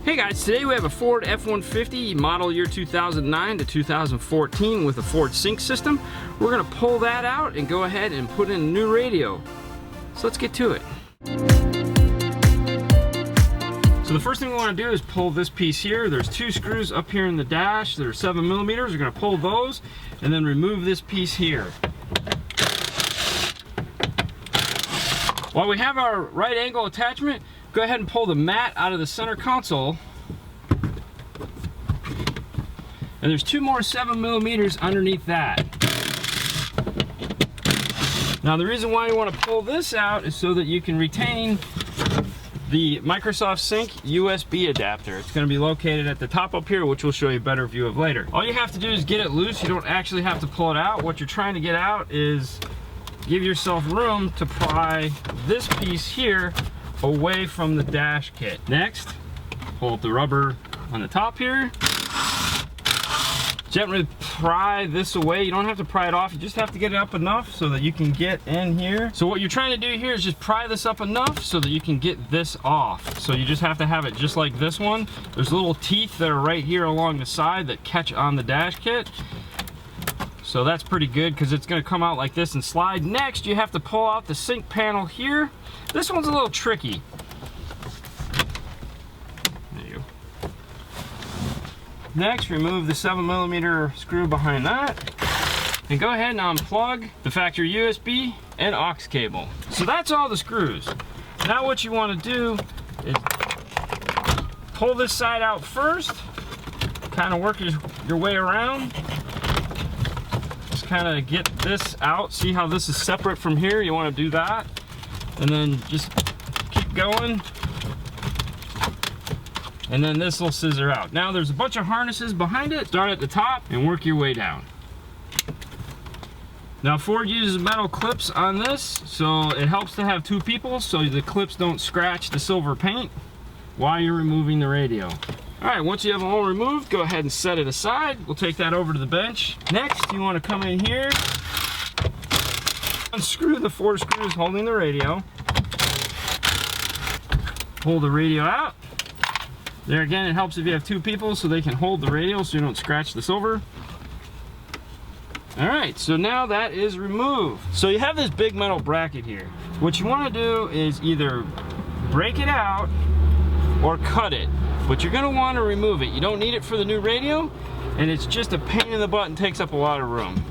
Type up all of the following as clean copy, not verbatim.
Hey guys, today we have a Ford F150 model year 2009 to 2014 with a Ford sync system. We're gonna pull that out and go ahead and put in a new radio. So let's get to it. So the first thing we want to do is pull this piece here. There's two screws up here in the dash. They're 7mm. We're going to pull those and then remove this piece here. While we have our right angle attachment, go ahead and pull the mat out of the center console. And there's two more 7mm underneath that. Now the reason why you want to pull this out is so that you can retain the Microsoft Sync USB adapter. It's going to be located at the top up here, which we'll show you a better view of later. All you have to do is get it loose. You don't actually have to pull it out. What you're trying to get out is give yourself room to pry this piece here away from the dash kit. Next, pull up the rubber on the top here. Gently pry this away. You don't have to pry it off, you just have to get it up enough so that you can get in here. So what you're trying to do here is just pry this up enough so that you can get this off. So you just have to have it just like this one. There's little teeth that are right here along the side that catch on the dash kit. So that's pretty good because it's going to come out like this and slide. Next, you have to pull out the sync panel here. This one's a little tricky. Next, remove the 7mm screw behind that and go ahead and unplug the factory USB and aux cable. So that's all the screws. Now what you want to do is pull this side out first, kind of work your way around. Just kind of get this out. See how this is separate from here? You want to do that and then just keep going. And then this will scissor out. Now there's a bunch of harnesses behind it. Start at the top and work your way down. Now Ford uses metal clips on this, so it helps to have two people so the clips don't scratch the silver paint while you're removing the radio. All right, once you have them all removed, go ahead and set it aside. We'll take that over to the bench. Next, you want to come in here, unscrew the 4 screws holding the radio, pull the radio out. There again, it helps if you have two people so they can hold the radio so you don't scratch the silver. All right, so now that is removed. So you have this big metal bracket here. What you want to do is either break it out or cut it, but you're going to want to remove it. You don't need it for the new radio, and it's just a pain in the butt and takes up a lot of room.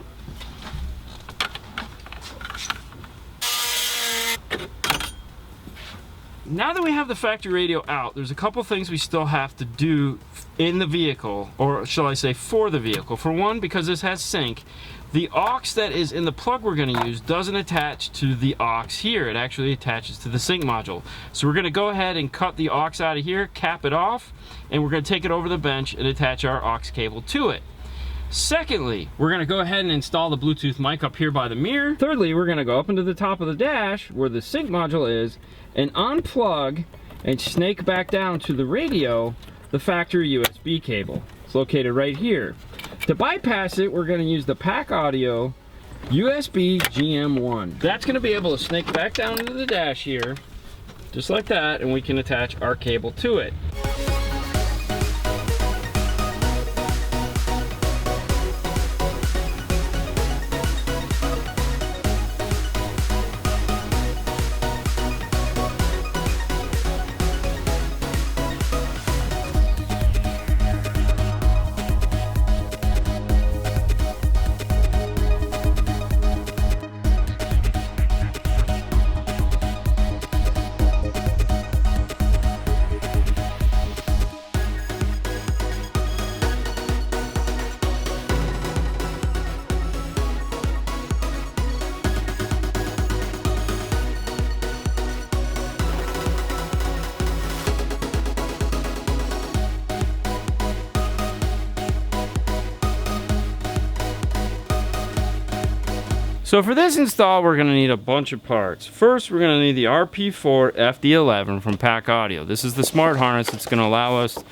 Now that we have the factory radio out, there's a couple things we still have to do in the vehicle, or shall I say for the vehicle. For one, because this has sync, the aux that is in the plug we're going to use doesn't attach to the aux here. It actually attaches to the sync module. So we're going to go ahead and cut the aux out of here, cap it off, and we're going to take it over the bench and attach our aux cable to it. Secondly, we're going to go ahead and install the Bluetooth mic up here by the mirror. Thirdly, we're going to go up into the top of the dash where the sync module is and unplug and snake back down to the radio the factory USB cable. It's located right here. To bypass it, we're going to use the Pack Audio USB GM1. That's going to be able to snake back down into the dash here, just like that, and we can attach our cable to it. So for this install, we're going to need a bunch of parts. First, we're going to need the RP4 FD11 from Pack Audio. This is the smart harness that's going to allow us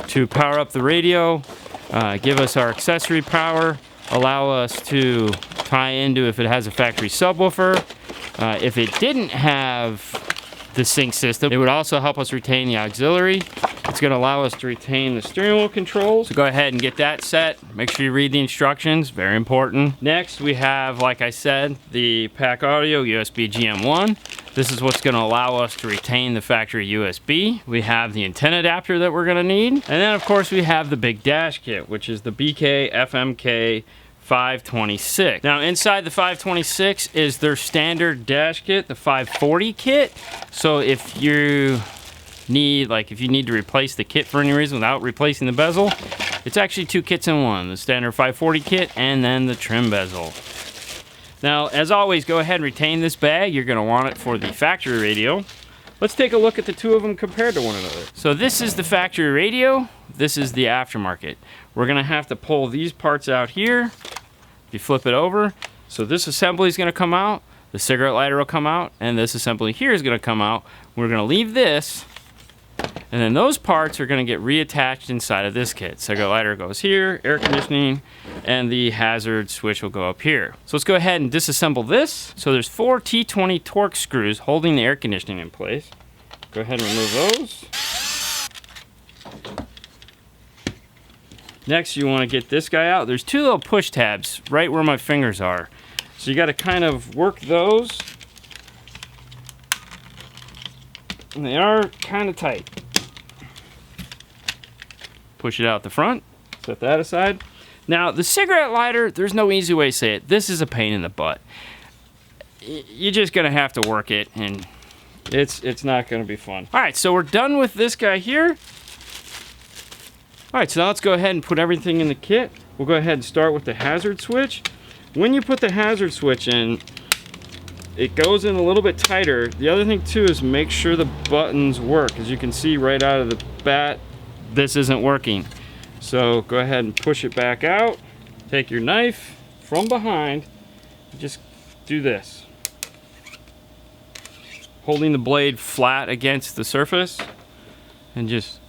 to power up the radio, give us our accessory power, allow us to tie into if it has a factory subwoofer. If it didn't have the sync system, it would also help us retain the auxiliary. It's going to allow us to retain the steering wheel controls. So go ahead and get that set. Make sure you read the instructions, very important. Next, we have, like I said, the pack audio USB GM1. This is what's going to allow us to retain the factory USB. We have the antenna adapter that we're going to need. And then, of course, we have the big dash kit, which is the BK FMK 526. Now inside the 526 is their standard dash kit, the 540 kit. So if you need to replace the kit for any reason without replacing the bezel, it's actually 2 kits in one, the standard 540 kit and then the trim bezel. Now, as always, go ahead and retain this bag. You're going to want it for the factory radio. Let's take a look at the two of them compared to one another. So this is the factory radio. This is the aftermarket. We're going to have to pull these parts out here. You flip it over. So this assembly is going to come out. The cigarette lighter will come out. And this assembly here is going to come out. We're going to leave this. And then those parts are going to get reattached inside of this kit. Cigarette lighter goes here, air conditioning, and the hazard switch will go up here. So let's go ahead and disassemble this. So there's 4 T20 Torx screws holding the air conditioning in place. Go ahead and remove those. Next, you want to get this guy out. There's 2 little push tabs right where my fingers are. So you got to kind of work those. And they are kind of tight. Push it out the front. Set that aside. Now, the cigarette lighter, there's no easy way to say it. This is a pain in the butt. You're just going to have to work it, and it's not going to be fun. All right, so we're done with this guy here. All right, so now let's go ahead and put everything in the kit. We'll go ahead and start with the hazard switch. When you put the hazard switch in, it goes in a little bit tighter. The other thing too is make sure the buttons work. As you can see right out of the bat, this isn't working. So go ahead and push it back out. Take your knife from behind, just do this. Holding the blade flat against the surface, and just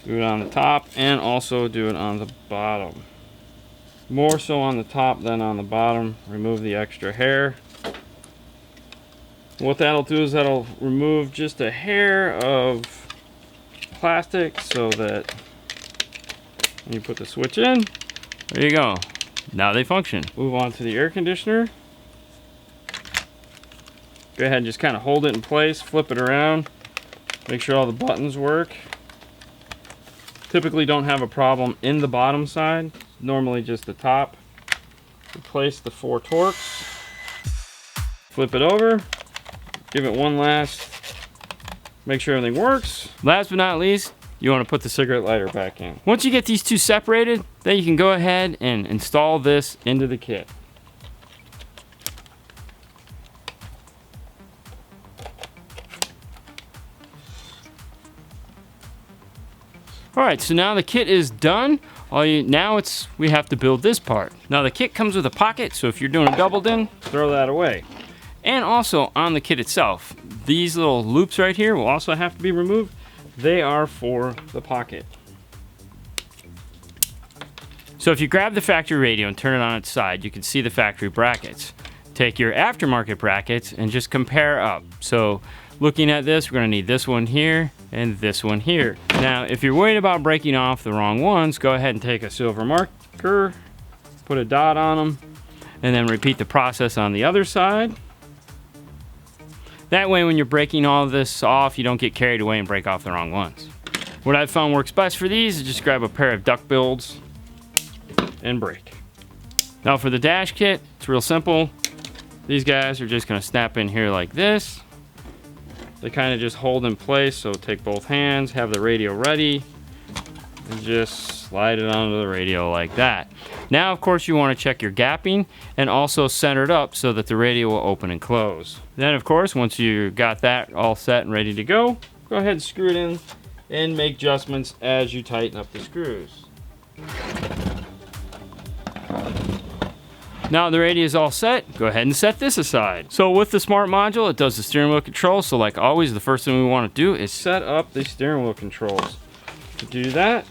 do it on the top and also do it on the bottom. More so on the top than on the bottom. Remove the extra hair. What that'll do is that'll remove just a hair of plastic so that when you put the switch in, there you go. Now they function. Move on to the air conditioner. Go ahead and just kind of hold it in place, flip it around, make sure all the buttons work. Typically don't have a problem in the bottom side, normally just the top. Replace the 4 Torx. Flip it over, give it one last, make sure everything works. Last but not least, you want to put the cigarette lighter back in. Once you get these two separated, then you can go ahead and install this into the kit. All right, so now the kit is done. Now we have to build this part. Now the kit comes with a pocket, so if you're doing a double din, throw that away. And also on the kit itself, these little loops right here will also have to be removed. They are for the pocket. So if you grab the factory radio and turn it on its side, you can see the factory brackets. Take your aftermarket brackets and just compare up. So looking at this, we're gonna need this one here and this one here. Now, if you're worried about breaking off the wrong ones, go ahead and take a silver marker, put a dot on them, and then repeat the process on the other side. That way, when you're breaking all this off, you don't get carried away and break off the wrong ones. What I've found works best for these is just grab a pair of duck builds and break. Now for the dash kit, it's real simple. These guys are just gonna snap in here like this. They kind of just hold in place, so take both hands, have the radio ready, and just slide it onto the radio like that. Now, of course, you want to check your gapping and also center it up so that the radio will open and close. Then, of course, once you got that all set and ready to go ahead and screw it in and make adjustments as you tighten up the screws. Now the radio is all set, go ahead and set this aside. So with the smart module, it does the steering wheel control. So like always, the first thing we want to do is set up the steering wheel controls. To do that,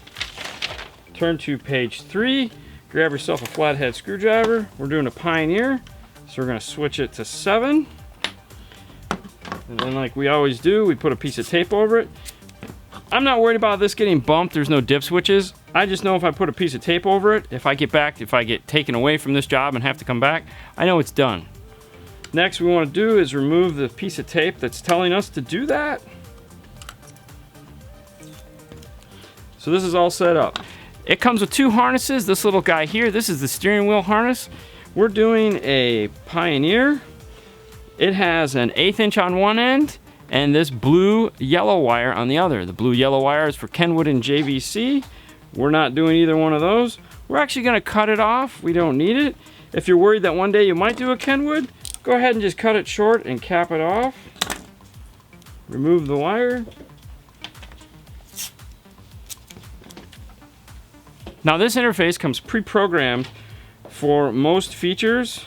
turn to page 3, grab yourself a flathead screwdriver. We're doing a Pioneer, so we're going to switch it to 7. And then like we always do, we put a piece of tape over it. I'm not worried about this getting bumped. There's no dip switches. I just know if I put a piece of tape over it, if I get taken away from this job and have to come back, I know it's done. Next we want to do is remove the piece of tape that's telling us to do that. So this is all set up. It comes with two harnesses. This little guy here, this is the steering wheel harness. We're doing a Pioneer. It has an 1/8 inch on one end and this blue yellow wire on the other. The blue yellow wire is for Kenwood and JVC. We're not doing either one of those. We're actually gonna cut it off. We don't need it. If you're worried that one day you might do a Kenwood, go ahead and just cut it short and cap it off. Remove the wire. Now this interface comes pre-programmed for most features.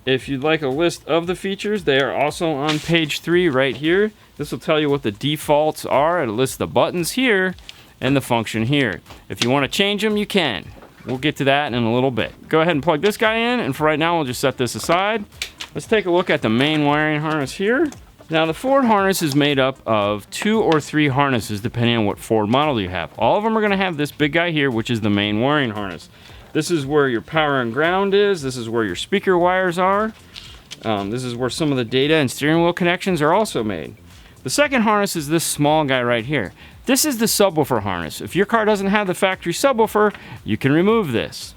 If you'd like a list of the features, they are also on page 3 right here. This will tell you what the defaults are. It'll list the buttons here and the function here. If you want to change them, you can. We'll get to that in a little bit. Go ahead and plug this guy in, and for right now, we'll just set this aside. Let's take a look at the main wiring harness here. Now the Ford harness is made up of 2 or 3 harnesses depending on what Ford model you have. All of them are going to have this big guy here, which is the main wiring harness. This is where your power and ground is. This is where your speaker wires are. This is where some of the data and steering wheel connections are also made. The second harness is this small guy right here. This is the subwoofer harness. If your car doesn't have the factory subwoofer, you can remove this.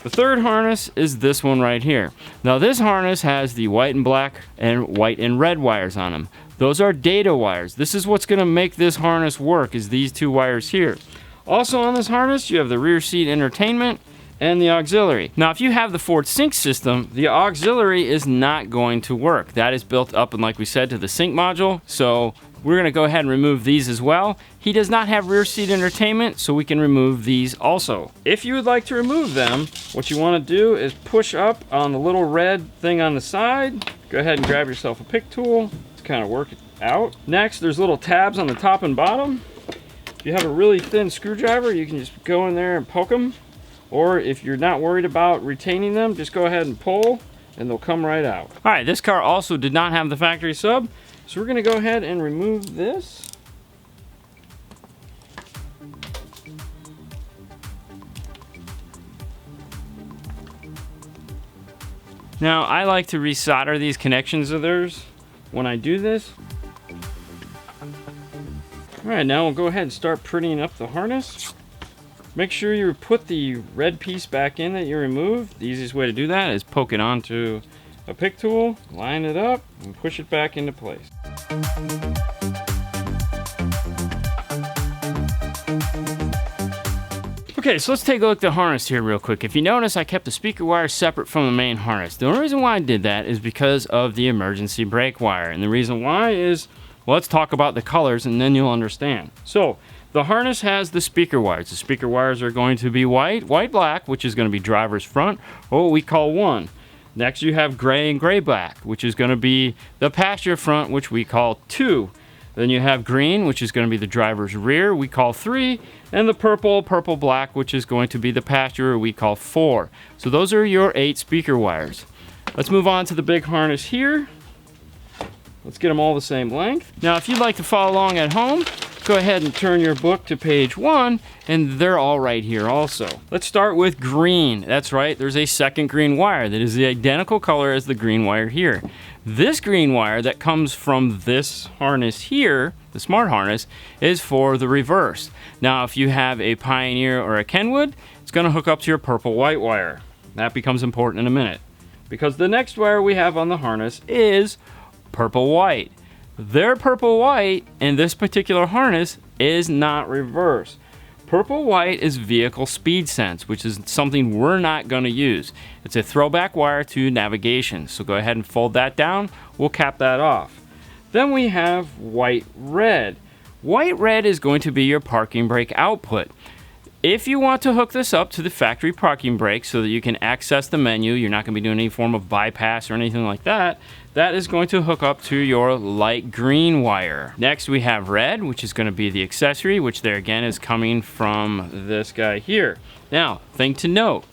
The third harness is this one right here. Now this harness has the white and black and white and red wires on them. Those are data wires. This is what's going to make this harness work, is these 2 wires here. Also on this harness, you have the rear seat entertainment and the auxiliary. Now if you have the Ford Sync system, the auxiliary is not going to work. That is built up, and like we said, to the Sync module. So we're going to go ahead and remove these as well. He does not have rear seat entertainment, so we can remove these also. If you would like to remove them, what you want to do is push up on the little red thing on the side. Go ahead and grab yourself a pick tool to kind of work it out. Next, there's little tabs on the top and bottom. If you have a really thin screwdriver, you can just go in there and poke them. Or if you're not worried about retaining them, just go ahead and pull and they'll come right out. All right, this car also did not have the factory sub, so we're gonna go ahead and remove this. Now, I like to resolder these connections of theirs when I do this. All right, now we'll go ahead and start prettying up the harness. Make sure you put the red piece back in that you removed. The easiest way to do that is poke it onto a pick tool, line it up, and push it back into place. Okay, so let's take a look at the harness here real quick. If you notice, I kept the speaker wire separate from the main harness. The only reason why I did that is because of the emergency brake wire. And the reason why is, well, let's talk about the colors and then you'll understand. So, the harness has the speaker wires. The speaker wires are going to be white, black, which is going to be driver's front, or what we call 1. Next you have gray and gray black, which is going to be the passenger front, which we call 2. Then you have green, which is going to be the driver's rear, we call 3. And the purple black, which is going to be the passenger, we call 4. So those are your 8 speaker wires. Let's move on to the big harness here. Let's get them all the same length. Now if you'd like to follow along at home, go ahead and turn your book to page 1, and they're all right here also. Let's start with green. That's right, there's a second green wire that is the identical color as the green wire here. This green wire that comes from this harness here, the smart harness, is for the reverse. Now if you have a Pioneer or a Kenwood, it's going to hook up to your purple white wire. That becomes important in a minute, because the next wire we have on the harness is purple white. Their purple white in this particular harness is not reverse. Purple white is vehicle speed sense, which is something we're not going to use. It's a throwback wire to navigation. So go ahead and fold that down. We'll cap that off. Then we have white red. White red is going to be your parking brake output. If you want to hook this up to the factory parking brake so that you can access the menu, you're not going to be doing any form of bypass or anything like that, that is going to hook up to your light green wire. Next we have red, which is going to be the accessory, which there again is coming from this guy here. Now, thing to note,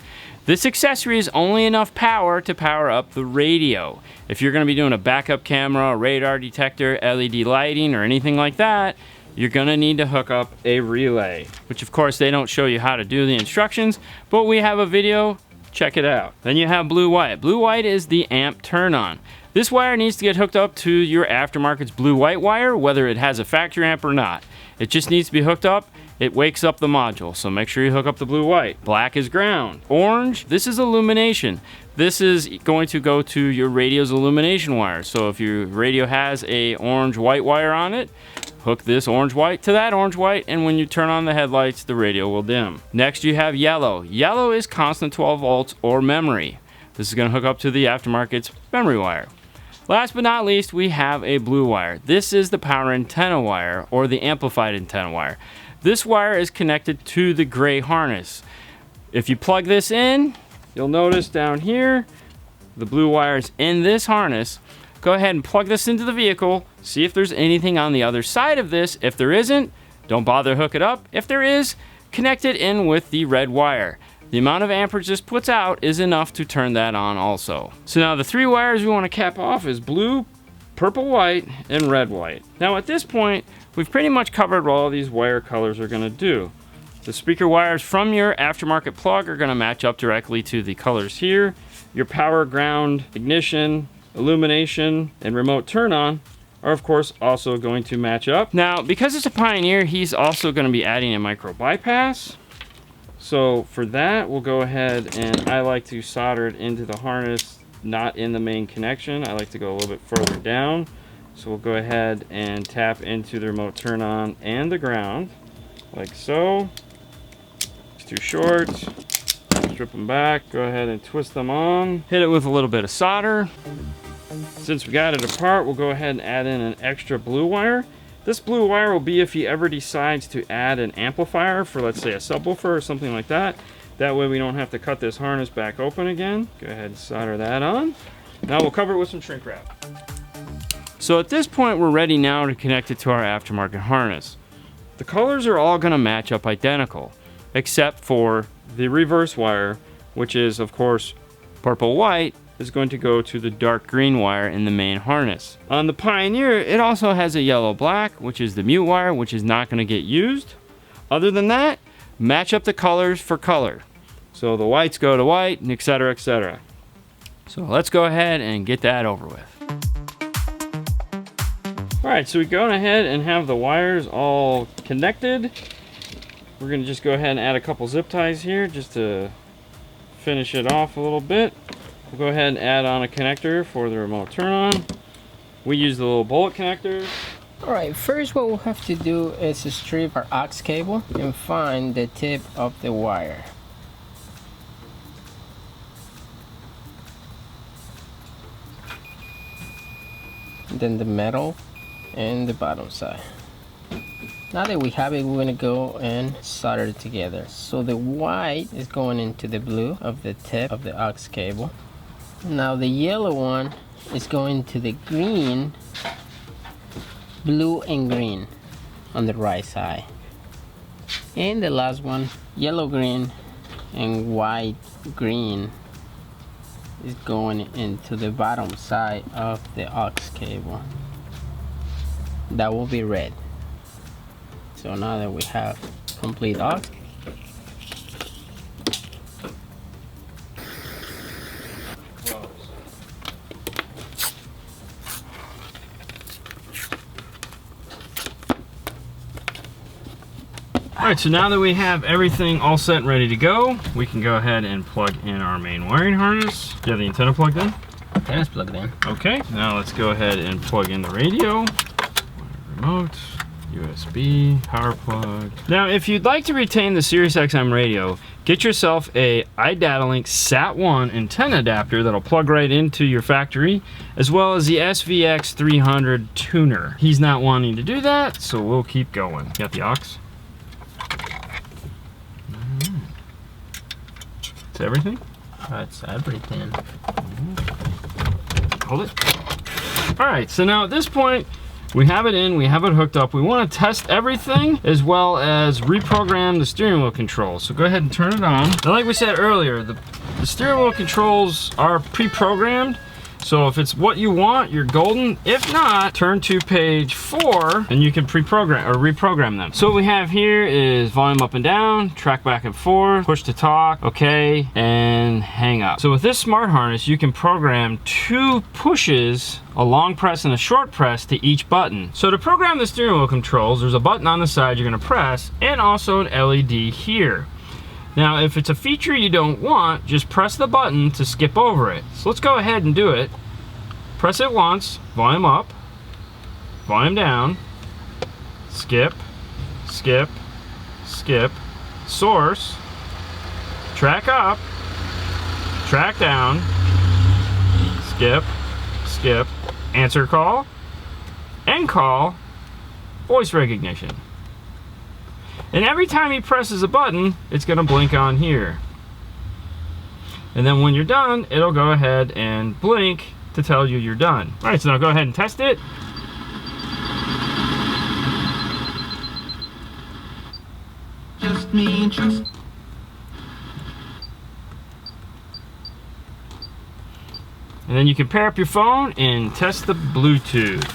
This accessory is only enough power to power up the radio. If you're going to be doing a backup camera, a radar detector, LED lighting, or anything like that, you're going to need to hook up a relay, which of course they don't show you how to do the instructions, but we have a video. Check it out. Then you have blue white. Blue white is the amp turn on. This wire needs to get hooked up to your aftermarket's blue white wire, whether it has a factory amp or not. It just needs to be hooked up. It wakes up the module, so make sure you hook up the blue white. Black is ground. Orange, this is illumination. This is going to go to your radio's illumination wire. So if your radio has a orange white wire on it, hook this orange white to that orange white, and when you turn on the headlights, the radio will dim. Next you have yellow. Yellow is constant 12 volts or memory. This is going to hook up to the aftermarket's memory wire. Last but not least, we have a blue wire. This is the power antenna wire, or the amplified antenna wire. This wire is connected to the gray harness. If you plug this in, you'll notice down here, the blue wire is in this harness. Go ahead and plug this into the vehicle, see if there's anything on the other side of this. If there isn't, don't bother to hook it up. If there is, connect it in with the red wire. The amount of amperage this puts out is enough to turn that on also. So now the three wires we want to cap off is blue, purple white, and red white. Now at this point, we've pretty much covered what all these wire colors are going to do. The speaker wires from your aftermarket plug are going to match up directly to the colors here. Your power, ground, ignition, illumination, and remote turn on are of course also going to match up. Now because it's a Pioneer, he's also going to be adding a micro bypass. So for that, we'll go ahead, and I like to solder it into the harness, not in the main connection. I like to go a little bit further down. So we'll go ahead and tap into the remote turn on and the ground, like so. It's too short. Strip them back, go ahead and twist them on. Hit it with a little bit of solder. Since we got it apart, we'll go ahead and add in an extra blue wire. This blue wire will be if he ever decides to add an amplifier for, let's say, a subwoofer or something like that. That way we don't have to cut this harness back open again. Go ahead and solder that on. Now we'll cover it with some shrink wrap. So at this point, we're ready now to connect it to our aftermarket harness. The colors are all going to match up identical, except for the reverse wire, which is, of course, purple white, is going to go to the dark green wire in the main harness. On the Pioneer, it also has a yellow black, which is the mute wire, which is not going to get used. Other than that, match up the colors for color. So the whites go to white, and etc., etc. So let's go ahead and get that over with. All right, so we go ahead and have the wires all connected. We're going to just go ahead and add a couple zip ties here just to finish it off a little bit. We'll go ahead and add on a connector for the remote turn on. We use the little bullet connectors. Alright, first what we'll have to do is to strip our aux cable and find the tip of the wire. Then the metal and the bottom side. Now that we have it, we're going to go and solder it together. So the white is going into the blue of the tip of the aux cable. Now the yellow one is going to the green, blue and green on the right side. And the last one, yellow green and white green, is going into the bottom side of the aux cable. That will be red. So now that we have complete aux, Alright, so now that we have everything all set and ready to go, we can go ahead and plug in our main wiring harness. Do you have the antenna plugged in? antenna's plugged in. Okay, now let's go ahead and plug in the radio. Remote, USB, power plug. Now, if you'd like to retain the SiriusXM radio, get yourself a iDataLink SAT1 antenna adapter that'll plug right into your factory, as well as the SVX300 tuner. He's not wanting to do that, so we'll keep going. Got the aux? It's everything? That's everything. Hold it. All right, so now at this point, We have it in, we have it hooked up. We want to test everything as well as reprogram the steering wheel controls. So go ahead and turn it on. Now, like we said earlier, the steering wheel controls are pre-programmed. So if it's what you want, you're golden. If not, turn to page 4 and you can pre-program or reprogram them. So what we have here is volume up and down, track back and forth, push to talk, okay, and hang up. So with this smart harness, you can program 2 pushes, a long press and a short press to each button. So to program the steering wheel controls, there's a button on the side you're gonna press and also an LED here. Now, if it's a feature you don't want, just press the button to skip over it. So let's go ahead and do it. Press it once, volume up, volume down, skip, skip, skip, source, track up, track down, skip, skip, answer call, end call, voice recognition. And every time he presses a button, it's gonna blink on here. And then when you're done, it'll go ahead and blink to tell you you're done. All right, so now go ahead and test it. Just me, just. And then you can pair up your phone and test the Bluetooth.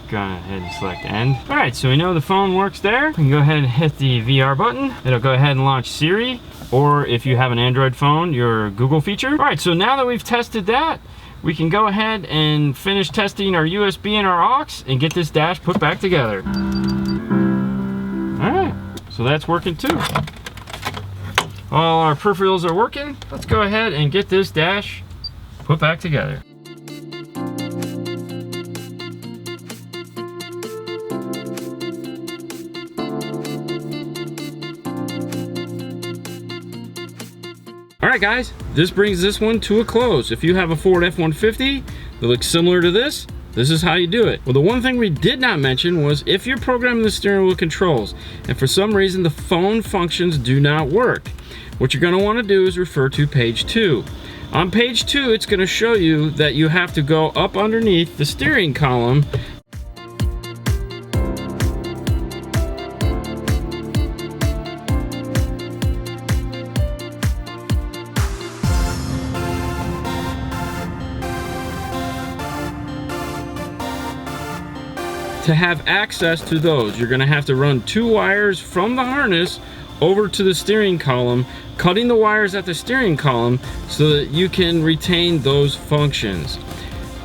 Go ahead and select end. All right, so we know the phone works there. We can go ahead and hit the VR button. It'll go ahead and launch Siri, or if you have an Android phone, your Google feature. All right, so now that we've tested that, we can go ahead and finish testing our USB and our aux and get this dash put back together. All right, so that's working too. All our peripherals are working. Let's go ahead and get this dash put back together. Alright guys, this brings this one to a close. If you have a Ford F150 that looks similar to this is how you do it. Well, the one thing we did not mention was if you're programming the steering wheel controls and for some reason the phone functions do not work, what you're going to want to do is refer to page 2. On page 2, it's going to show you that you have to go up underneath the steering column to have access to those. You're going to have to run 2 wires from the harness over to the steering column, cutting the wires at the steering column so that you can retain those functions.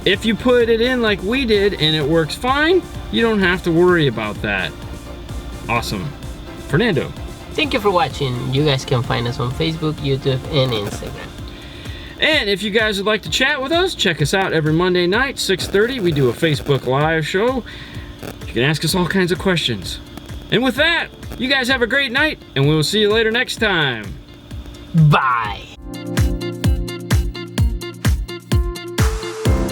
If you put it in like we did and it works fine, you don't have to worry about that. Awesome. Fernando. Thank you for watching. You guys can find us on Facebook, YouTube, and Instagram. And if you guys would like to chat with us, check us out every Monday night, 6:30. We do a Facebook Live show. You can ask us all kinds of questions. And with that, you guys have a great night, and we will see you later next time. Bye.